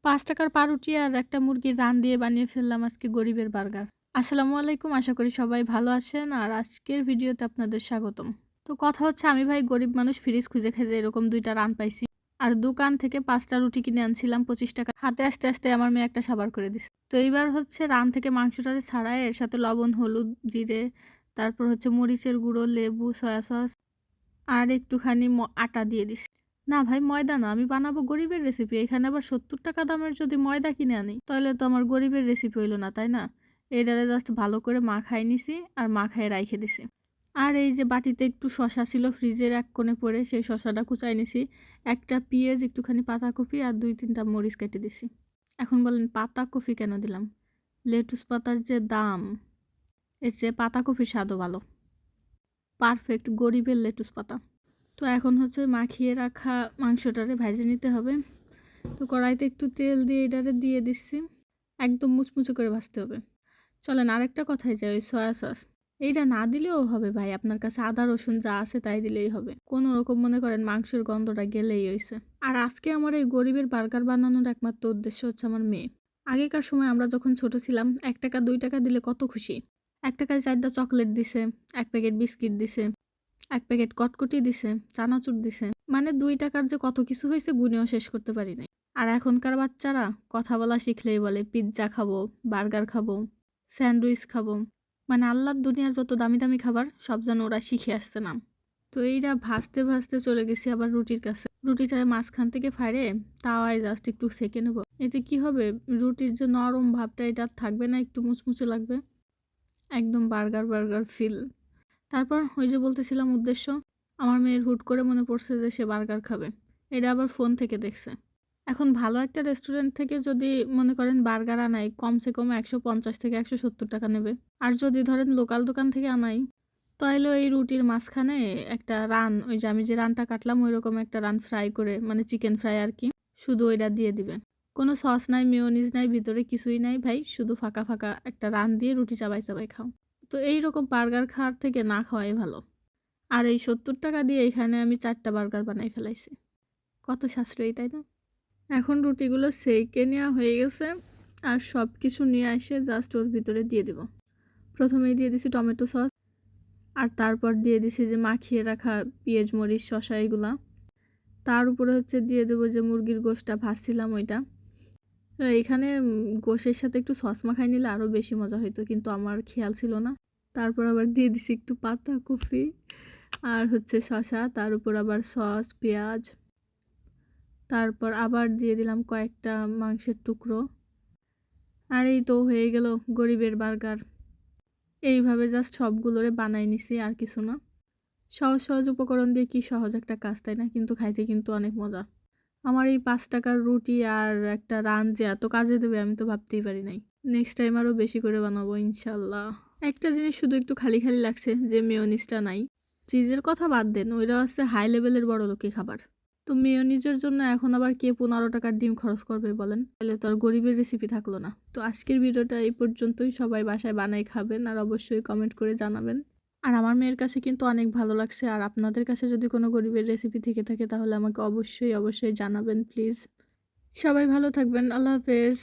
৳৫ পাউরুটি আর একটা মুরগির রান দিয়ে বানিয়ে ফেললাম আজকে গরিবের বার্গার। আসসালামু আলাইকুম। আশা করি সবাই ভালো আছেন আর আজকের ভিডিওতে আপনাদের স্বাগতম। তো কথা হচ্ছে আমি ভাই গরিব মানুষ ফ্রিজ খুঁজে খুঁজে এরকম ২ টা রান পাইছি। আর দোকান থেকে ৫ টা রুটি কিনে আনছিলাম ৳২৫ হাতে আসতে, আসতে আমার মেয়ে একটা সাবার করে দিছে। তো এইবার হচ্ছে রান থেকে মাংসটারে ছাড়ায় এর সাথে লবণ, হলুদ, জিরে, তারপর হচ্ছে মরিচের গুঁড়ো, লেবু, সয়া সস আর একটুখানি আটা দিয়ে দিছি। না ভাই ময়দা না, আমি বানাবো গরিবের রেসিপি। এখানে আবার ৳৭০ দামের যদি ময়দা কিনে আনি তাহলে তো আমার গরিবের রেসিপি হইল না, তাই না? এইটারে জাস্ট ভালো করে মাখায় নিছি আর মাখায় রাইখে দিছি। আর এই যে বাটিতে একটু শসা ছিল ফ্রিজের এক কোণে পড়ে, সেই শসাটা কুচায় নিছি। একটা পেঁয়াজ, একটুখানি পাতাকপি আর ২-৩টা মরিচ কেটে দিছি। এখন বলেন পাতাকপি কেন দিলাম? লেটুস পাতার যে দাম, এর চেয়ে পাতাকপির স্বাদও ভালো। পারফেক্ট গরিবের লেটুস পাতা। তো এখন হচ্ছে মাখিয়ে রাখা মাংসটারে ভাজে নিতে হবে। তো কড়াইতে একটু তেল দিয়ে এটারে দিয়ে দিচ্ছি। একদম মুচমুচে করে ভাজতে হবে। চলেন আরেকটা কথায় যাই, ওই সয়া সস এইটা না দিলেও হবে ভাই, আপনার কাছে আদা রসুন যা আছে তাই দিলেই হবে। কোনো রকম মনে করেন মাংসের গন্ধটা গেলেই হইছে। আর আজকে আমার এই গরিবের বার্গার বানানোর একমাত্র উদ্দেশ্য হচ্ছে আমার মেয়ে। আগেকার সময় আমরা যখন ছোট ছিলাম ৳১ ৳২ দিলে কত খুশি। ৳১ 4টা চকলেট দিছে, ১ প্যাকেট বিস্কিট দিছে, ১ প্যাকেট কটকটি দিছে, চানাচুর দিছে। মানে ৳২ যে কত কিছু হইছে গুনেও শেষ করতে পারি নাই। আর এখনকার বাচ্চারা কথা বলা শিখলেই বলে পিজ্জা খাবো, বার্গার খাবো, স্যান্ডউইচ খাবো। মানে আল্লাহর দুনিয়ার যত দামি দামি খাবার সব যেন ওরা শিখে আসছে না। তো এইটা ভাজতে ভাজতে চলে গেছি আবার রুটির কাছে। রুটিটারে মাঝখান থেকে ফাড়ে তাওয়ায় জাস্ট একটু সেঁকে নেব। এতে কি হবে, রুটির যে নরম ভাবটা এটা থাকবে না, একটু মুচমুচে লাগবে। একদম বার্গার বার্গার ফিল। তারপর ওই যে বলতেছিলাম উদ্দেশ্য, আমার মেয়ের হুট করে মনে পড়ছে যে সে বার্গার খাবে। এটা আবার ফোন থেকে দেখছে। এখন ভালো একটা রেস্টুরেন্ট থেকে যদি মনে করেন বার্গার আনাই কমসে কম ১৫০ থেকে ৳১৭০ নেবে। আর যদি ধরেন লোকাল দোকান থেকে আনাই তাহলে এই রুটির মাঝখানে একটা রান, ওই যে আমি যে রানটা কাটলাম ওই রকম একটা রান ফ্রাই করে, মানে চিকেন ফ্রাই আর কি, শুধু ওইটা দিয়ে দিবে। কোনো সস নাই, মেয়োনিজ নাই, ভিতরে কিছুই নাই ভাই, শুধু ফাঁকা ফাঁকা একটা রান দিয়ে রুটি চাবাই চাবাই খাও। তো এইরকম বার্গার খাওয়ার থেকে না খাওয়াই ভালো। আর এই ৳৭০ দিয়ে এখানে আমি 4টা বার্গার বানাই ফেলাইছি। কত সাশ্রয়ী, তাই না? এখন রুটিগুলো সেঁকে নেওয়া হয়ে গেছে আর সব কিছু নিয়ে এসে জাস্ট ওর ভিতরে দিয়ে দেব। প্রথমেই দিয়ে দিছি টমেটো সস আর তারপর দিয়ে দিছি যে মাখিয়ে রাখা পেঁয়াজ, মরিচ, শসা এগুলা। তার উপরে হচ্ছে দিয়ে দেবো যে মুরগির গোশটা ভাজছিলাম ওইটা। এখানে গোশের সাথে একটু সস মাখাই নিলে আরও বেশি মজা হইতো, কিন্তু আমার খেয়াল ছিল না। তারপর আবার দিয়ে দিছি একটু পাতাকপি আর হচ্ছে শসা, তার উপর আবার সস, পেঁয়াজ। তারপর আবার দিয়ে দিলাম কয়েকটা মাংসের টুকরো। আর এই তো হয়ে গেল গরিবের বার্গার। এইভাবে জাস্ট সবগুলোরে বানাই নিছি, আর কিছু না। সহজ সহজ উপকরণ দিয়ে কি সহজ একটা কাজ, তাই না? কিন্তু খাইতে কিন্তু অনেক মজা। আমার এই ৳৫ রুটি আর একটা রান যে এত কাজে দেবে আমি তো ভাবতেই পারি নাই। নেক্সট টাইম আরও বেশি করে বানাবো ইনশাল্লাহ। একটা জিনিস শুধু একটু খালি খালি লাগছে যে মেয়োনিজটা নাই। চিজের কথা বাদ দেন, ওইটা হচ্ছে হাই লেভেলের বড়লোকি খাবার। তো মেয়োনিজের জন্য এখন আবার কে ৳15 ডিম খরচ করবে বলেন? তাহলে তো আর গরিবের রেসিপি থাকলো না। তো আজকের ভিডিওটা এই পর্যন্তই। সবাই বাসায় বানাই খাবেন আর অবশ্যই কমেন্ট করে জানাবেন। আর আমার মেয়ের কাছে কিন্তু অনেক ভালো লাগছে। আর আপনাদের কাছে যদি কোনো গরিবের রেসিপি থেকে থাকে তাহলে আমাকে অবশ্যই অবশ্যই জানাবেন প্লিজ। সবাই ভালো থাকবেন। আল্লাহ হাফেজ।